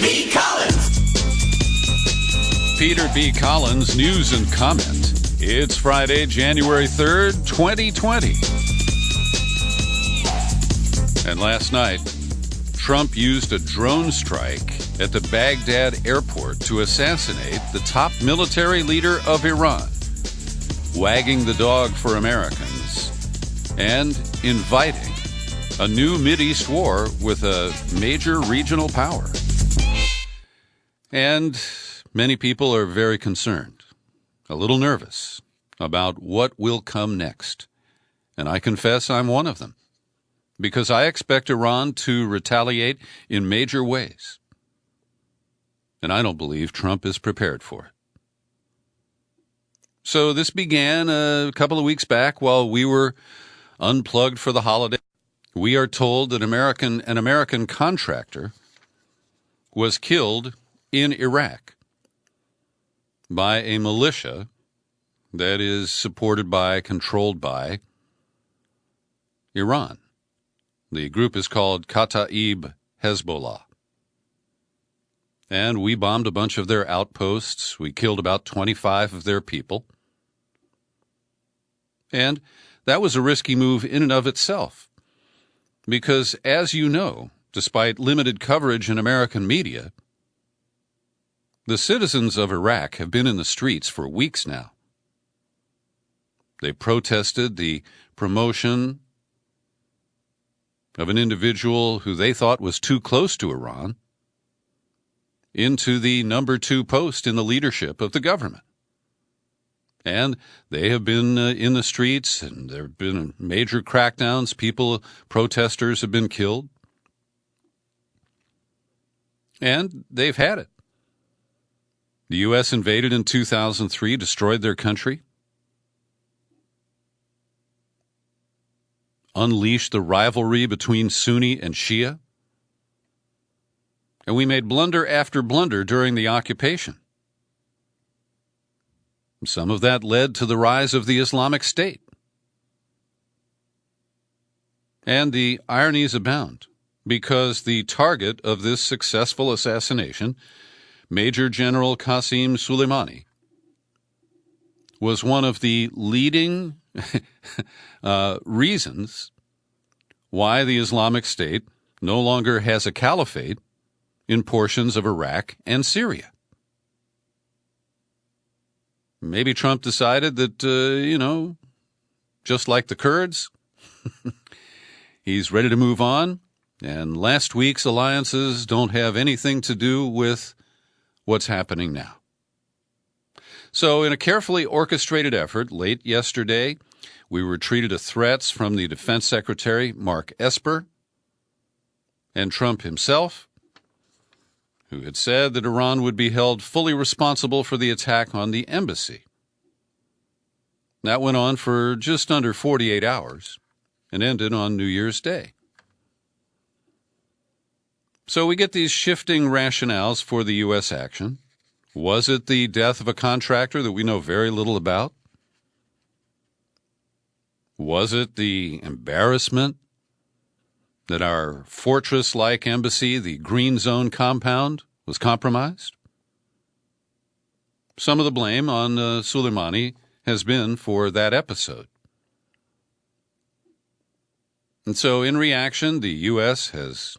B. Collins. Peter B. Collins, news and comment. It's Friday, January 3rd, 2020. And last night, Trump used a drone strike at the Baghdad airport to assassinate the top military leader of Iran, wagging the dog for Americans and inviting a new Mideast war with a major regional power. And many people are very concerned, a little nervous about what will come next. And I confess I'm one of them, because I expect Iran to retaliate in major ways. And I don't believe Trump is prepared for it. So this began a couple of weeks back while we were unplugged for the holiday. We are told that an American contractor was killed in Iraq by a militia that is supported by, controlled by Iran. The group is called Kataib Hezbollah. And we bombed a bunch of their outposts. We killed about 25 of their people. And that was a risky move in and of itself. Because, as you know, despite limited coverage in American media, the citizens of Iraq have been in the streets for weeks now. They protested the promotion of an individual who they thought was too close to Iran into the number 2 post in the leadership of the government. And they have been in the streets, and there have been major crackdowns. Protesters have been killed. And they've had it. The U.S. invaded in 2003, destroyed their country, unleashed the rivalry between Sunni and Shia, and we made blunder after blunder during the occupation. Some of that led to the rise of the Islamic State. And the ironies abound, because the target of this successful assassination, Major General Qassim Suleimani, was one of the leading reasons why the Islamic State no longer has a caliphate in portions of Iraq and Syria. Maybe Trump decided that, just like the Kurds, he's ready to move on, and last week's alliances don't have anything to do with what's happening now. So in a carefully orchestrated effort, late yesterday, we were treated to threats from the Defense Secretary, Mark Esper, and Trump himself, who had said that Iran would be held fully responsible for the attack on the embassy. That went on for just under 48 hours and ended on New Year's Day. So we get these shifting rationales for the U.S. action. Was it the death of a contractor that we know very little about? Was it the embarrassment that our fortress-like embassy, the Green Zone compound, was compromised? Some of the blame on Soleimani has been for that episode. And so in reaction, the U.S. has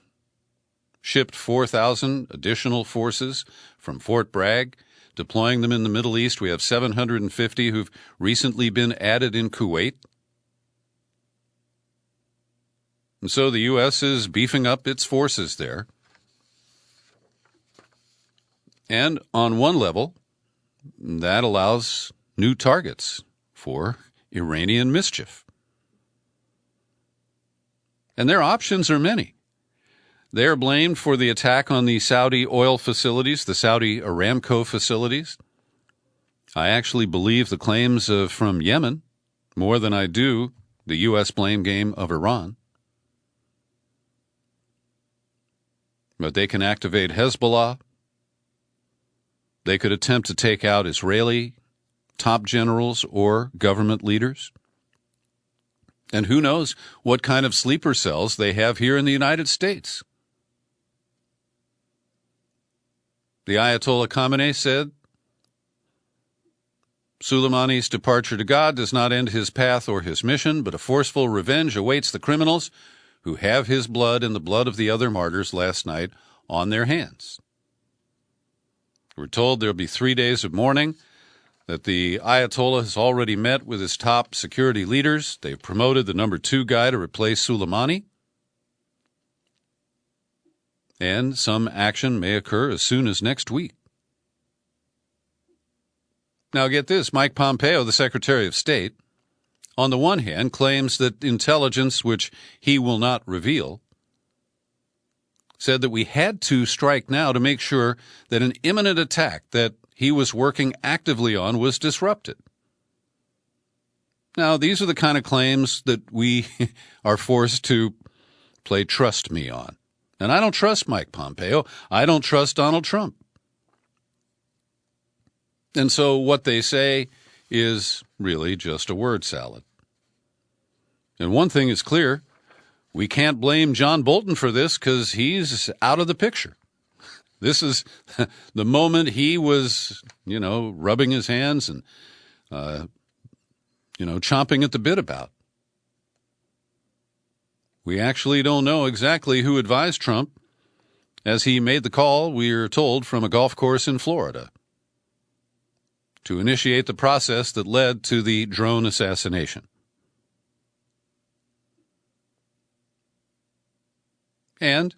shipped 4,000 additional forces from Fort Bragg, deploying them in the Middle East. We have 750 who've recently been added in Kuwait. And so the U.S. is beefing up its forces there. And on one level, that allows new targets for Iranian mischief. And their options are many. They are blamed for the attack on the Saudi oil facilities, the Saudi Aramco facilities. I actually believe the claims from Yemen more than I do the U.S. blame game of Iran. But they can activate Hezbollah. They could attempt to take out Israeli top generals or government leaders. And who knows what kind of sleeper cells they have here in the United States. The Ayatollah Khamenei said, Soleimani's departure to God does not end his path or his mission, but a forceful revenge awaits the criminals who have his blood and the blood of the other martyrs last night on their hands. We're told there'll be 3 days of mourning, that the Ayatollah has already met with his top security leaders. They've promoted the number 2 guy to replace Suleimani. And some action may occur as soon as next week. Now get this, Mike Pompeo, the Secretary of State, on the one hand claims that intelligence, which he will not reveal, said that we had to strike now to make sure that an imminent attack that he was working actively on was disrupted. Now, these are the kind of claims that we are forced to play trust me on. And I don't trust Mike Pompeo. I don't trust Donald Trump. And so what they say is really just a word salad. And one thing is clear, we can't blame John Bolton for this because he's out of the picture. This is the moment he was, rubbing his hands and, chomping at the bit about. We actually don't know exactly who advised Trump as he made the call, we are told, from a golf course in Florida to initiate the process that led to the drone assassination. And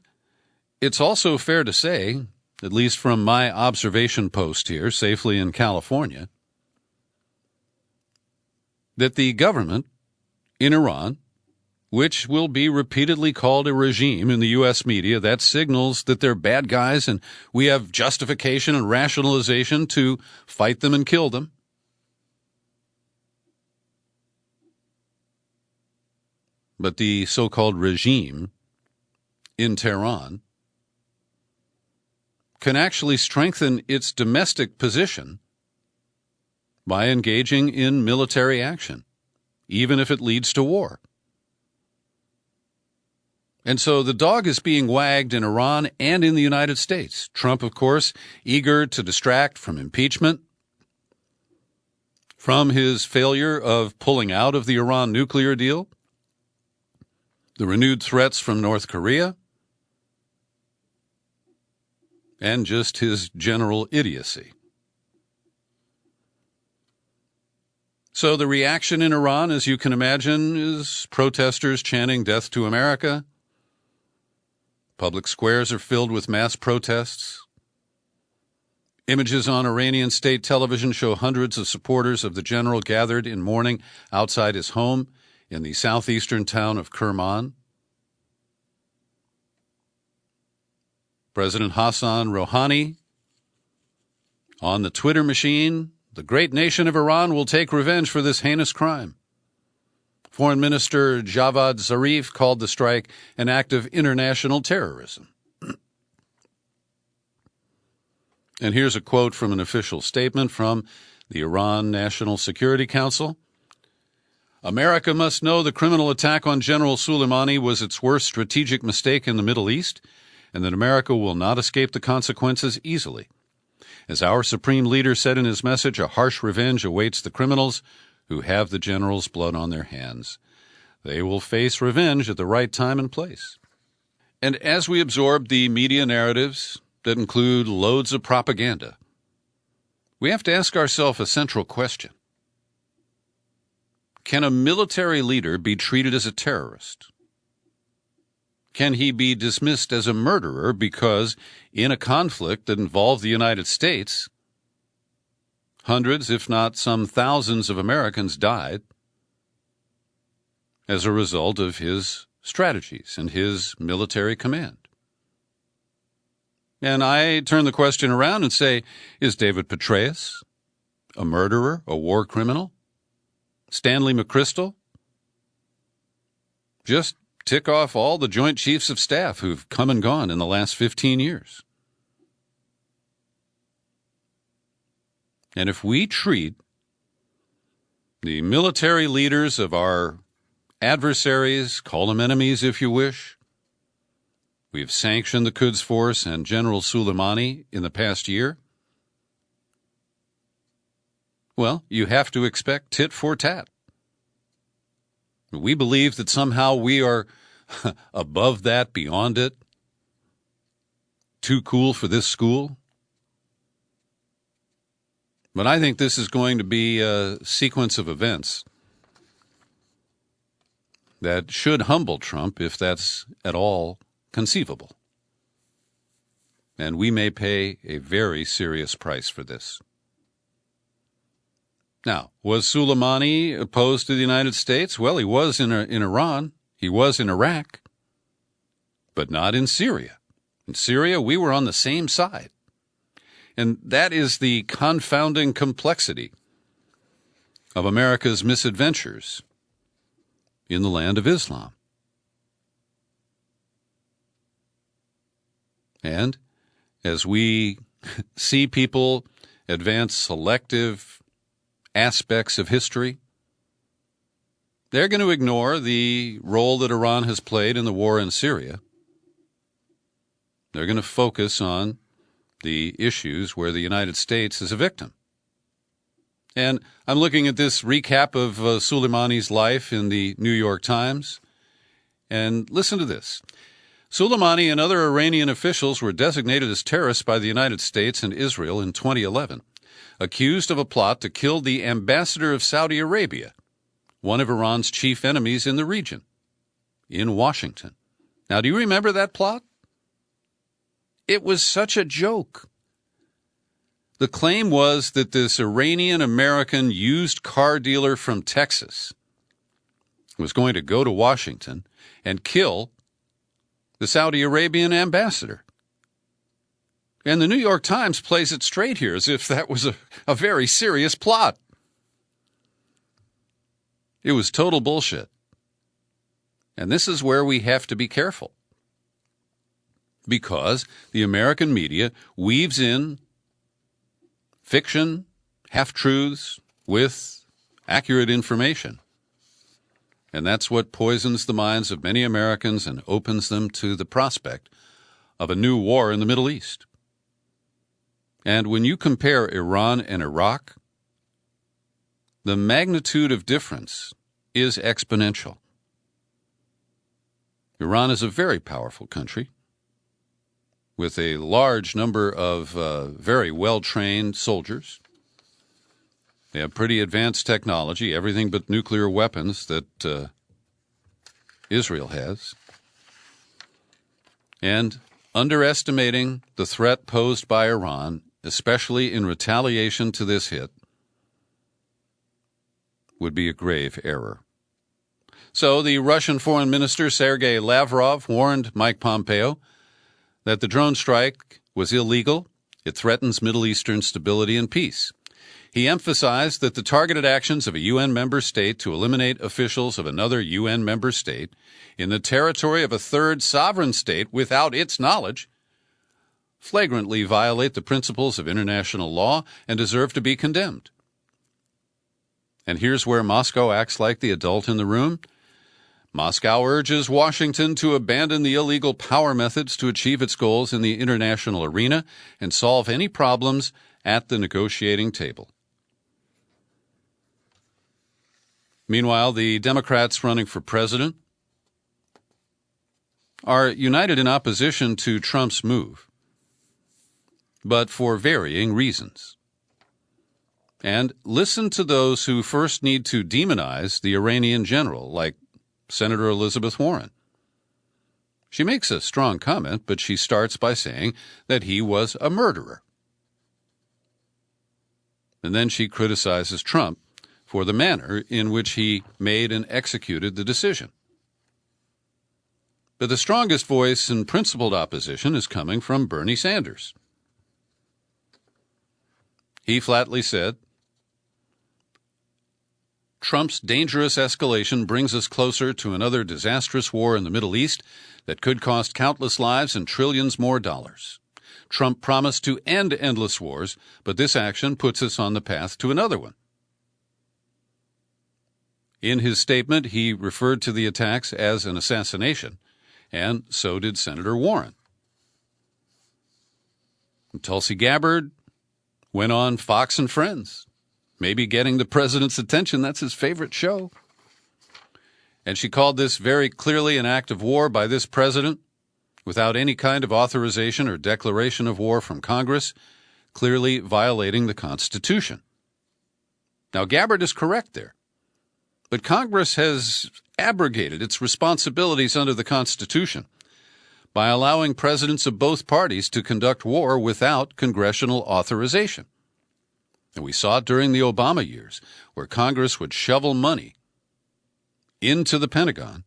it's also fair to say, at least from my observation post here, safely in California, that the government in Iran, which will be repeatedly called a regime in the U.S. media, that signals that they're bad guys and we have justification and rationalization to fight them and kill them. But the so-called regime in Tehran can actually strengthen its domestic position by engaging in military action, even if it leads to war. And so the dog is being wagged in Iran and in the United States. Trump, of course, eager to distract from impeachment, from his failure of pulling out of the Iran nuclear deal, the renewed threats from North Korea, and just his general idiocy. So the reaction in Iran, as you can imagine, is protesters chanting "Death to America." Public squares are filled with mass protests. Images on Iranian state television show hundreds of supporters of the general gathered in mourning outside his home in the southeastern town of Kerman. President Hassan Rouhani on the Twitter machine, the great nation of Iran will take revenge for this heinous crime. Foreign Minister Javad Zarif called the strike an act of international terrorism. And here's a quote from an official statement from the Iran National Security Council. America must know the criminal attack on General Soleimani was its worst strategic mistake in the Middle East, and that America will not escape the consequences easily. As our supreme leader said in his message, a harsh revenge awaits the criminals who have the general's blood on their hands. They will face revenge at the right time and place. And as we absorb the media narratives that include loads of propaganda, we have to ask ourselves a central question. Can a military leader be treated as a terrorist? Can he be dismissed as a murderer because in a conflict that involved the United States, hundreds, if not some thousands of Americans died as a result of his strategies and his military command? And I turn the question around and say, is David Petraeus a murderer, a war criminal? Stanley McChrystal? Just tick off all the Joint Chiefs of Staff who've come and gone in the last 15 years. And if we treat the military leaders of our adversaries, call them enemies if you wish, We've sanctioned the Quds Force and General Suleimani in the past year. Well, you have to expect tit for tat. We believe that somehow we are above that, beyond it, too cool for this school. But I think this is going to be a sequence of events that should humble Trump, if that's at all conceivable. And we may pay a very serious price for this. Now, was Soleimani opposed to the United States? Well, he was in Iran. He was in Iraq. But not in Syria. In Syria, we were on the same side. And that is the confounding complexity of America's misadventures in the land of Islam. And as we see people advance selective aspects of history, they're going to ignore the role that Iran has played in the war in Syria. They're going to focus on the issues where the United States is a victim. And I'm looking at this recap of Soleimani's life in the New York Times. And listen to this. Soleimani and other Iranian officials were designated as terrorists by the United States and Israel in 2011, accused of a plot to kill the ambassador of Saudi Arabia, one of Iran's chief enemies in the region, in Washington. Now, do you remember that plot? It was such a joke. The claim was that this Iranian-American used car dealer from Texas was going to go to Washington and kill the Saudi Arabian ambassador. And the New York Times plays it straight here as if that was a very serious plot. It was total bullshit. And this is where we have to be careful. Because the American media weaves in fiction, half-truths, with accurate information. And that's what poisons the minds of many Americans and opens them to the prospect of a new war in the Middle East. And when you compare Iran and Iraq, the magnitude of difference is exponential. Iran is a very powerful country with a large number of very well-trained soldiers. They have pretty advanced technology, everything but nuclear weapons that Israel has. And underestimating the threat posed by Iran, especially in retaliation to this hit, would be a grave error. So the Russian Foreign Minister Sergei Lavrov warned Mike Pompeo that the drone strike was illegal. It threatens Middle Eastern stability and peace. He emphasized that the targeted actions of a UN member state to eliminate officials of another UN member state in the territory of a third sovereign state without its knowledge flagrantly violate the principles of international law and deserve to be condemned. And here's where Moscow acts like the adult in the room. Moscow urges Washington to abandon the illegal power methods to achieve its goals in the international arena and solve any problems at the negotiating table. Meanwhile, the Democrats running for president are united in opposition to Trump's move, but for varying reasons. And listen to those who first need to demonize the Iranian general, like Senator Elizabeth Warren. She makes a strong comment, but she starts by saying that he was a murderer. And then she criticizes Trump for the manner in which he made and executed the decision. But the strongest voice in principled opposition is coming from Bernie Sanders. He flatly said, Trump's dangerous escalation brings us closer to another disastrous war in the Middle East that could cost countless lives and trillions more dollars. Trump promised to end endless wars, but this action puts us on the path to another one. In his statement, he referred to the attacks as an assassination and so did Senator Warren. And Tulsi Gabbard went on Fox and Friends, maybe getting the president's attention. That's his favorite show. And she called this very clearly an act of war by this president without any kind of authorization or declaration of war from Congress, clearly violating the Constitution. Now, Gabbard is correct there, but Congress has abrogated its responsibilities under the Constitution by allowing presidents of both parties to conduct war without congressional authorization. And we saw it during the Obama years, where Congress would shovel money into the Pentagon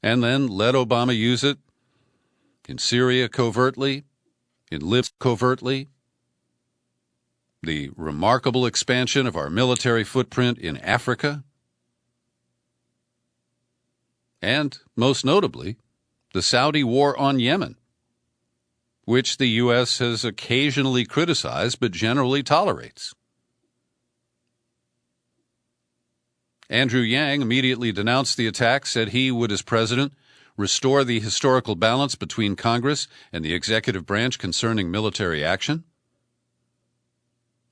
and then let Obama use it in Syria covertly, in Libya covertly, the remarkable expansion of our military footprint in Africa, and, most notably, the Saudi war on Yemen, which the U.S. has occasionally criticized but generally tolerates. Andrew Yang immediately denounced the attack, said he would, as president, restore the historical balance between Congress and the executive branch concerning military action.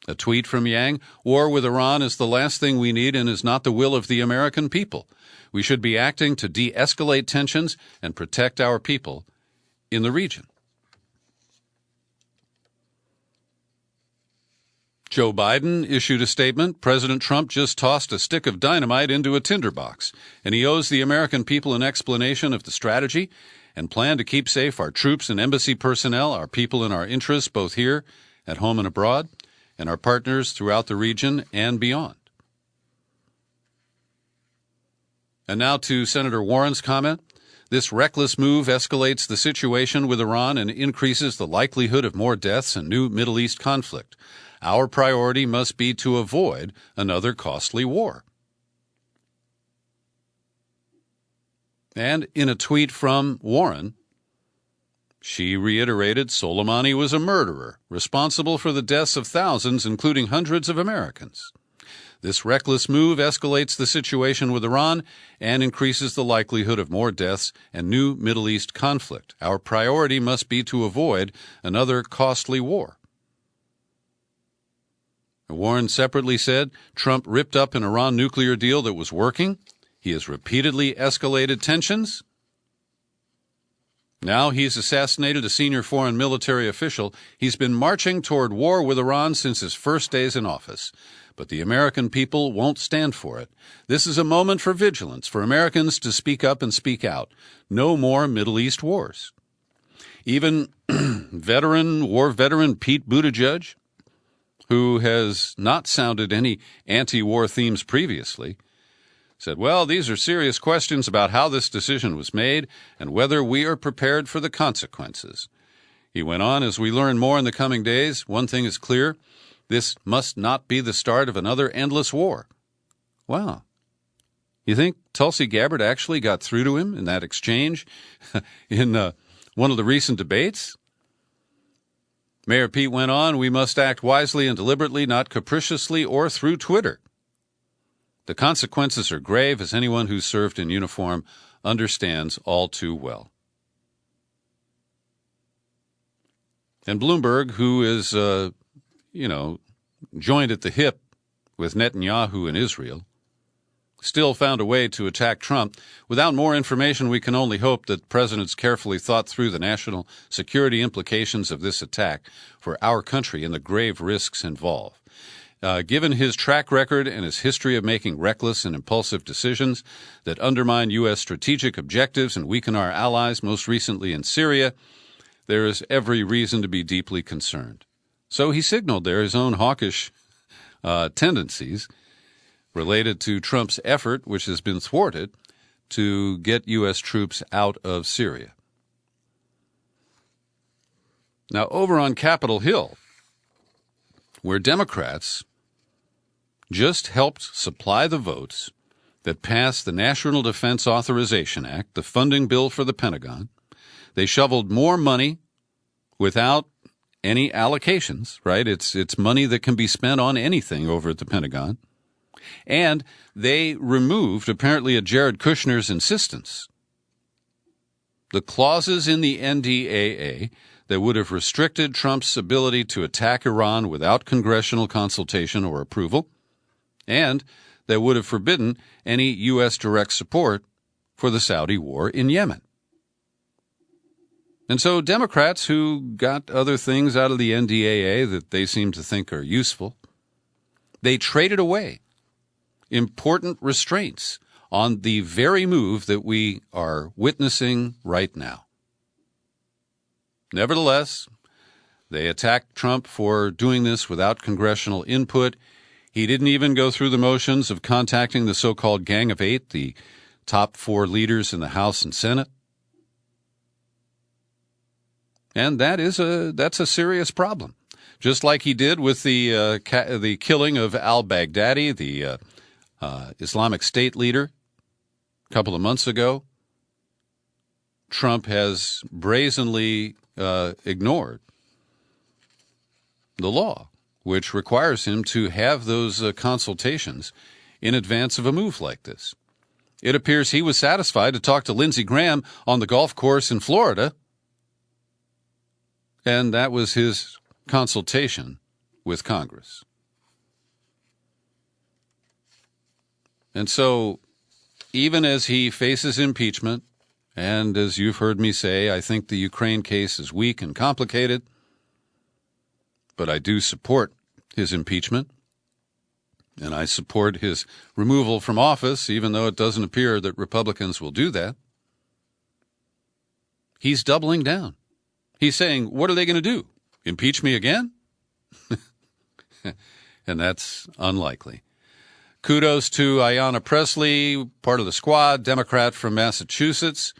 A tweet from Yang: "War with Iran is the last thing we need and is not the will of the American people. We should be acting to de-escalate tensions and protect our people in the region." Joe Biden issued a statement. President Trump just tossed a stick of dynamite into a tinderbox, and he owes the American people an explanation of the strategy and plan to keep safe our troops and embassy personnel, our people and our interests, both here, at home and abroad, and our partners throughout the region and beyond. And now to Senator Warren's comment. This reckless move escalates the situation with Iran and increases the likelihood of more deaths and new Middle East conflict. Our priority must be to avoid another costly war. And in a tweet from Warren, she reiterated Soleimani was a murderer, responsible for the deaths of thousands, including hundreds of Americans. This reckless move escalates the situation with Iran and increases the likelihood of more deaths and new Middle East conflict. Our priority must be to avoid another costly war. Warren separately said Trump ripped up an Iran nuclear deal that was working. He has repeatedly escalated tensions. Now he's assassinated a senior foreign military official. He's been marching toward war with Iran since his first days in office. But the American people won't stand for it. This is a moment for vigilance, for Americans to speak up and speak out. No more Middle East wars. Even war veteran Pete Buttigieg, who has not sounded any anti-war themes previously, said, well, these are serious questions about how this decision was made and whether we are prepared for the consequences. He went on, as we learn more in the coming days, one thing is clear, this must not be the start of another endless war. Wow. You think Tulsi Gabbard actually got through to him in that exchange in one of the recent debates? Mayor Pete went on, we must act wisely and deliberately, not capriciously or through Twitter. The consequences are grave, as anyone who's served in uniform understands all too well. And Bloomberg, who is, joined at the hip with Netanyahu in Israel, still found a way to attack Trump. Without more information, we can only hope that presidents carefully thought through the national security implications of this attack for our country and the grave risks involved. Given his track record and his history of making reckless and impulsive decisions that undermine U.S. strategic objectives and weaken our allies, most recently in Syria, there is every reason to be deeply concerned. So he signaled there his own hawkish tendencies related to Trump's effort, which has been thwarted, to get U.S. troops out of Syria. Now, over on Capitol Hill, where Democrats just helped supply the votes that passed the National Defense Authorization Act, the funding bill for the Pentagon, they shoveled more money without any allocations, right? It's money that can be spent on anything over at the Pentagon. And they removed, apparently at Jared Kushner's insistence, the clauses in the NDAA that would have restricted Trump's ability to attack Iran without congressional consultation or approval, and that would have forbidden any U.S. direct support for the Saudi war in Yemen. And so Democrats who got other things out of the NDAA that they seem to think are useful, they traded away important restraints on the very move that we are witnessing right now. Nevertheless, they attacked Trump for doing this without congressional input. He didn't even go through the motions of contacting the so-called Gang of Eight, the top 4 leaders in the House and Senate. And that's a serious problem. Just like he did with the killing of al-Baghdadi, the Islamic State leader, a couple of months ago, Trump has brazenly ignored the law, which requires him to have those consultations in advance of a move like this. It appears he was satisfied to talk to Lindsey Graham on the golf course in Florida, and that was his consultation with Congress. And so, even as he faces impeachment, and as you've heard me say, I think the Ukraine case is weak and complicated, but I do support his impeachment, and I support his removal from office, even though it doesn't appear that Republicans will do that. He's doubling down. He's saying, what are they going to do? Impeach me again? And that's unlikely. Kudos to Ayanna Pressley, part of the squad, Democrat from Massachusetts.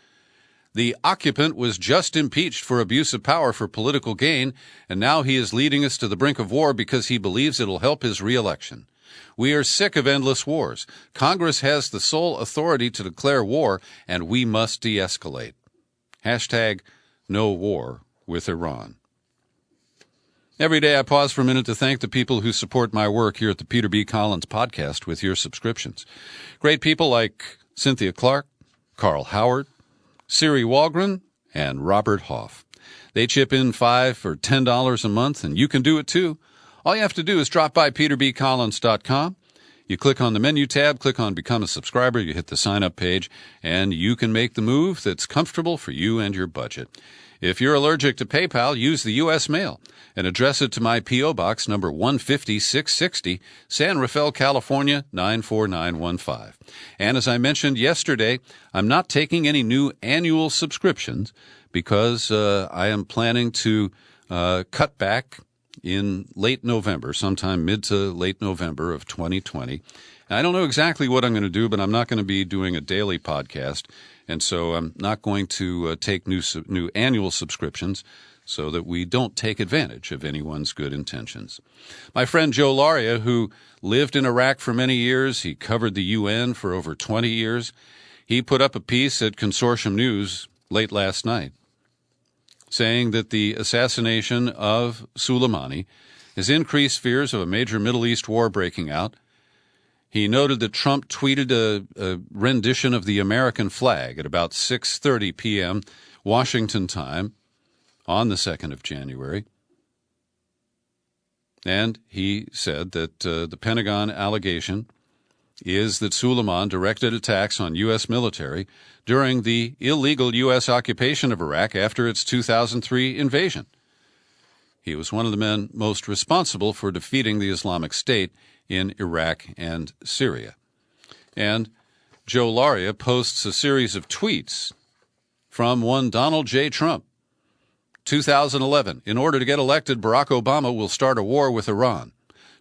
The occupant was just impeached for abuse of power for political gain, and now he is leading us to the brink of war because he believes it'll help his reelection. We are sick of endless wars. Congress has the sole authority to declare war, and we must de-escalate. Hashtag no war with Iran. Every day I pause for a minute to thank the people who support my work here at the Peter B. Collins Podcast with your subscriptions. Great people like Cynthia Clark, Carl Howard, Siri Walgren, and Robert Hoff. They chip in $5 or $10 a month, and you can do it too. All you have to do is drop by peterbcollins.com. You click on the menu tab, click on Become a Subscriber, you hit the sign-up page, and you can make the move that's comfortable for you and your budget. If you're allergic to PayPal, use the U.S. mail and address it to my P.O. Box number 150-660, San Rafael, California, 94915. And as I mentioned yesterday, I'm not taking any new annual subscriptions because I am planning to cut back in late November, sometime mid to late November of 2020. I don't know exactly what I'm going to do, but I'm not going to be doing a daily podcast, and so I'm not going to take new annual subscriptions so that we don't take advantage of anyone's good intentions. My friend Joe Laria, who lived in Iraq for many years, he covered the UN for over 20 years, he put up a piece at Consortium News late last night saying that the assassination of Soleimani has increased fears of a major Middle East war breaking out. He noted that Trump tweeted a rendition of the American flag at about 6:30 p.m. Washington time on the 2nd of January. And he said that the Pentagon allegation is that Suleiman directed attacks on U.S. military during the illegal U.S. occupation of Iraq after its 2003 invasion. He was one of the men most responsible for defeating the Islamic State in Iraq and Syria. And Joe Laria posts a series of tweets from one Donald J. Trump. 2011, in order to get elected, Barack Obama will start a war with Iran.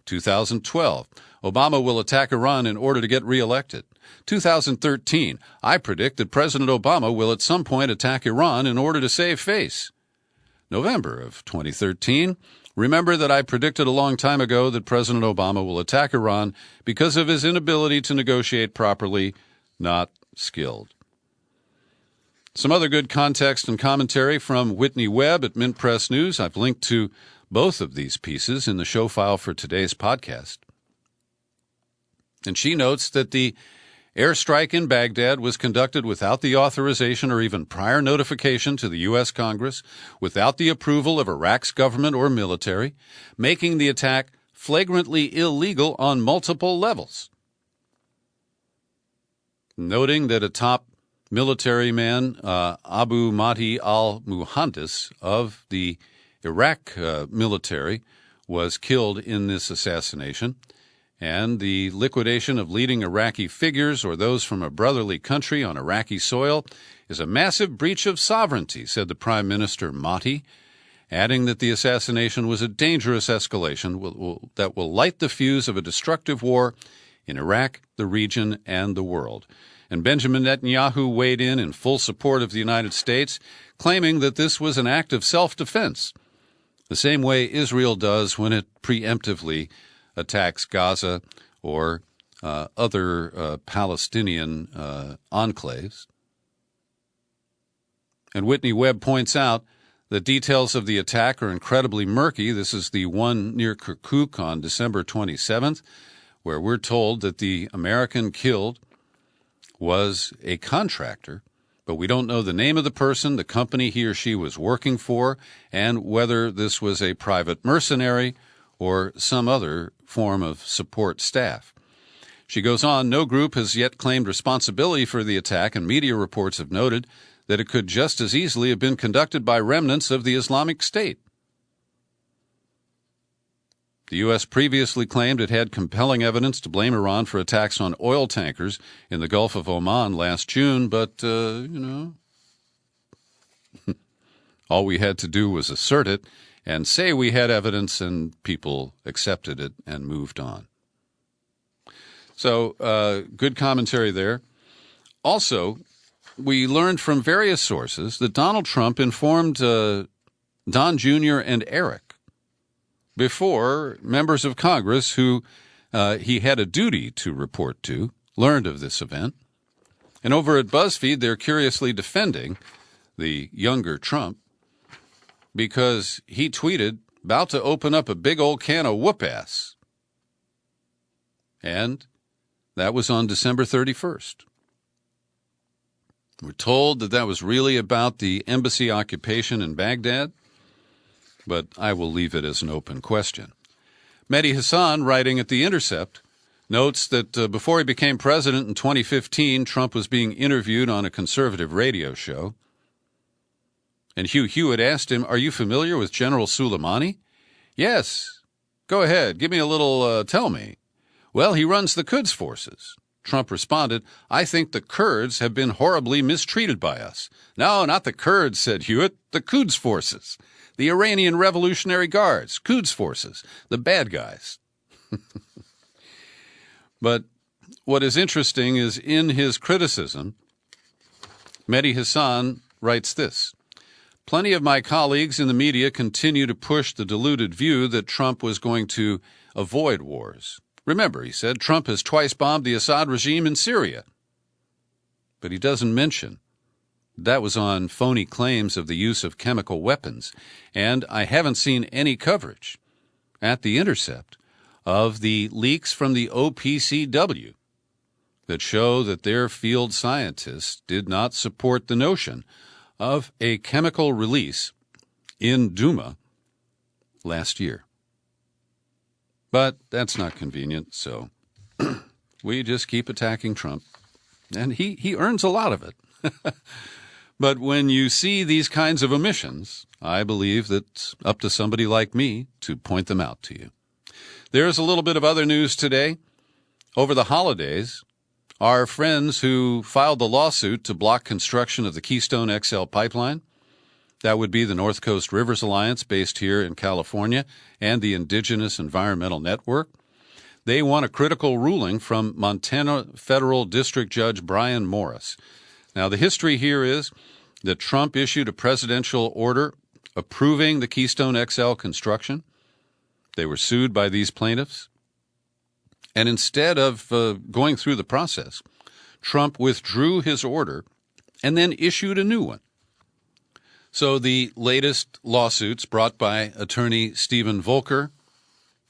2012, Obama will attack Iran in order to get reelected. 2013, I predict that President Obama will at some point attack Iran in order to save face. November of 2013, remember that I predicted a long time ago that President Obama will attack Iran because of his inability to negotiate properly, not skilled. Some other good context and commentary from Whitney Webb at Mint Press News. I've linked to both of these pieces in the show file for today's podcast. And she notes that the Airstrike in Baghdad was conducted without the authorization or even prior notification to the U.S. Congress, without the approval of Iraq's government or military, making the attack flagrantly illegal on multiple levels. Noting that a top military man, Abu Mahdi al-Muhandis of the Iraq military, was killed in this assassination, and the liquidation of leading Iraqi figures or those from a brotherly country on Iraqi soil is a massive breach of sovereignty, said the Prime Minister Mahdi, adding that the assassination was a dangerous escalation that will light the fuse of a destructive war in Iraq, the region, and the world. And Benjamin Netanyahu weighed in full support of the United States, claiming that this was an act of self-defense, the same way Israel does when it preemptively attacks Gaza or other Palestinian enclaves. And Whitney Webb points out that details of the attack are incredibly murky. This is the one near Kirkuk on December 27th, where we're told that the American killed was a contractor, but we don't know the name of the person, the company he or she was working for, and whether this was a private mercenary or some other form of support staff. She goes on, no group has yet claimed responsibility for the attack, and media reports have noted that it could just as easily have been conducted by remnants of the Islamic State. The U.S. previously claimed it had compelling evidence to blame Iran for attacks on oil tankers in the Gulf of Oman last June, but, all we had to do was assert it and say we had evidence, and people accepted it and moved on. So, good commentary there. Also, we learned from various sources that Donald Trump informed Don Jr. and Eric before members of Congress who he had a duty to report to learned of this event. And over at BuzzFeed, they're curiously defending the younger Trump because he tweeted, about to open up a big old can of whoop-ass. And that was on December 31st. We're told that was really about the embassy occupation in Baghdad, but I will leave it as an open question. Mehdi Hasan, writing at The Intercept, notes that before he became president in 2015, Trump was being interviewed on a conservative radio show. And Hugh Hewitt asked him, "Are you familiar with General Suleimani?" "Yes." "Go ahead, give me a little, tell me." "Well, he runs the Quds forces." Trump responded, "I think the Kurds have been horribly mistreated by us." "No, not the Kurds," said Hewitt, "the Quds forces. The Iranian Revolutionary Guards, Quds forces, the bad guys." But what is interesting is in his criticism, Mehdi Hasan writes this: "Plenty of my colleagues in the media continue to push the deluded view that Trump was going to avoid wars. Remember," he said, "Trump has twice bombed the Assad regime in Syria." But he doesn't mention that was on phony claims of the use of chemical weapons, and I haven't seen any coverage at The Intercept of the leaks from the OPCW that show that their field scientists did not support the notion of a chemical release in Duma last year. But that's not convenient, so we just keep attacking Trump, and he earns a lot of it. But when you see these kinds of omissions, I believe that it's up to somebody like me to point them out to you. There's a little bit of other news today. Over the holidays, our friends who filed the lawsuit to block construction of the Keystone XL pipeline, that would be the North Coast Rivers Alliance based here in California and the Indigenous Environmental Network, they won a critical ruling from Montana Federal District Judge Brian Morris. Now, the history here is that Trump issued a presidential order approving the Keystone XL construction. They were sued by these plaintiffs. And instead of going through the process, Trump withdrew his order and then issued a new one. So the latest lawsuits brought by attorney Stephen Volker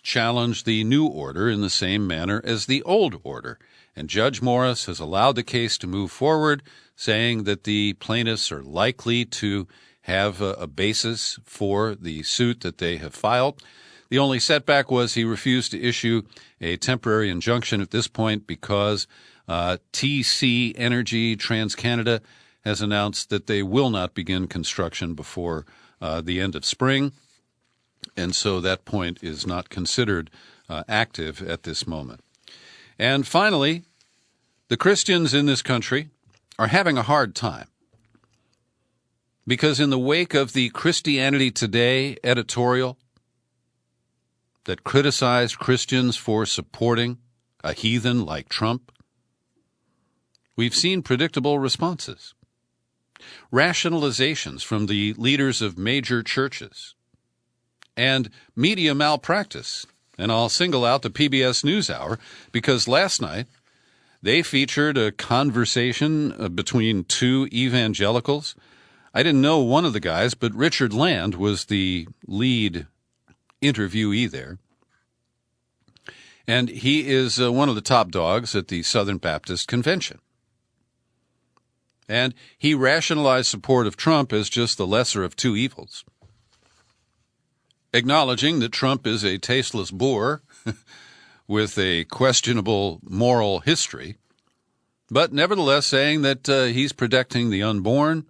challenged the new order in the same manner as the old order. And Judge Morris has allowed the case to move forward, saying that the plaintiffs are likely to have a basis for the suit that they have filed. The only setback was he refused to issue a temporary injunction at this point because TC Energy TransCanada has announced that they will not begin construction before the end of spring, and so that point is not considered active at this moment. And finally, the Christians in this country are having a hard time because in the wake of the Christianity Today editorial that criticized Christians for supporting a heathen like Trump, we've seen predictable responses. Rationalizations from the leaders of major churches and media malpractice. And I'll single out the PBS NewsHour because last night they featured a conversation between two evangelicals. I didn't know one of the guys, but Richard Land was the lead interviewee there. And he is one of the top dogs at the Southern Baptist Convention. And he rationalized support of Trump as just the lesser of two evils, acknowledging that Trump is a tasteless boor with a questionable moral history, but nevertheless saying that he's protecting the unborn,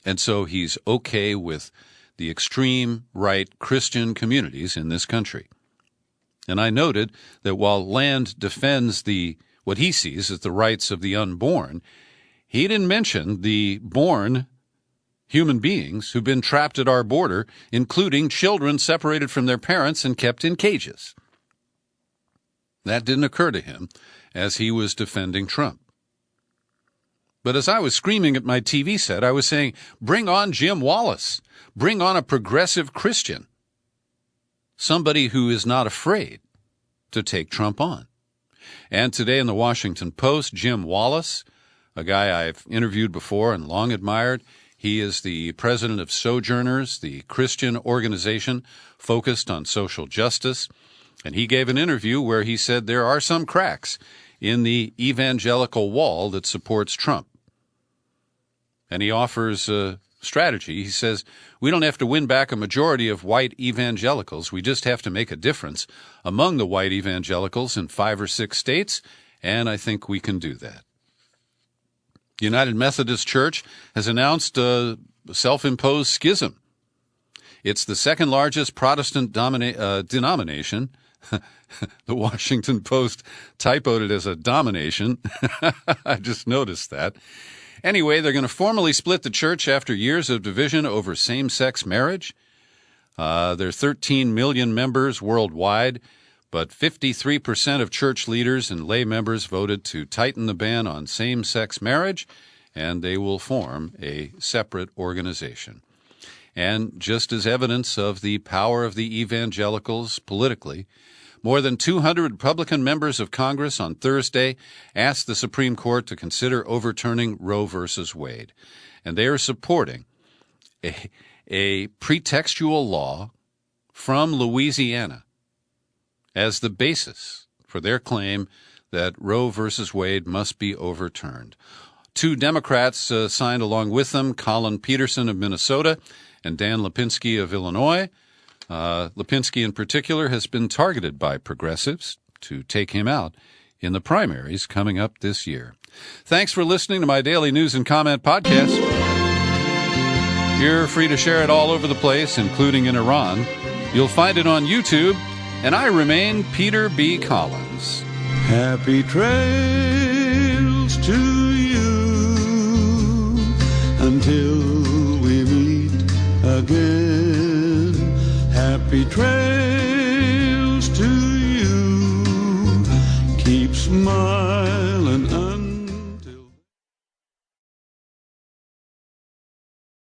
and so he's okay with the extreme right Christian communities in this country. And I noted that while Land defends what he sees as the rights of the unborn, he didn't mention the born human beings who've been trapped at our border, including children separated from their parents and kept in cages. That didn't occur to him as he was defending Trump. But as I was screaming at my TV set, I was saying, bring on Jim Wallace. Bring on a progressive Christian. Somebody who is not afraid to take Trump on. And today in the Washington Post, Jim Wallace, a guy I've interviewed before and long admired, he is the president of Sojourners, the Christian organization focused on social justice. And he gave an interview where he said there are some cracks in the evangelical wall that supports Trump. And he offers a strategy. He says, we don't have to win back a majority of white evangelicals. We just have to make a difference among the white evangelicals in 5 or 6 states, and I think we can do that. The United Methodist Church has announced a self-imposed schism. It's the second largest Protestant denomination. The Washington Post typoed it as a domination. I just noticed that. Anyway, they're going to formally split the church after years of division over same-sex marriage. There are 13 million members worldwide, but 53% of church leaders and lay members voted to tighten the ban on same-sex marriage, and they will form a separate organization. And just as evidence of the power of the evangelicals politically, more than 200 Republican members of Congress on Thursday asked the Supreme Court to consider overturning Roe v. Wade. And they are supporting a pretextual law from Louisiana as the basis for their claim that Roe v. Wade must be overturned. 2 Democrats signed along with them, Colin Peterson of Minnesota and Dan Lipinski of Illinois. Lipinski in particular has been targeted by progressives to take him out in the primaries coming up this year. Thanks for listening to my daily news and comment podcast. You're free to share it all over the place, including in Iran. You'll find it on YouTube. And I remain Peter B. Collins. Happy trails to you until we meet again. Happy trails to you. Keep smiling.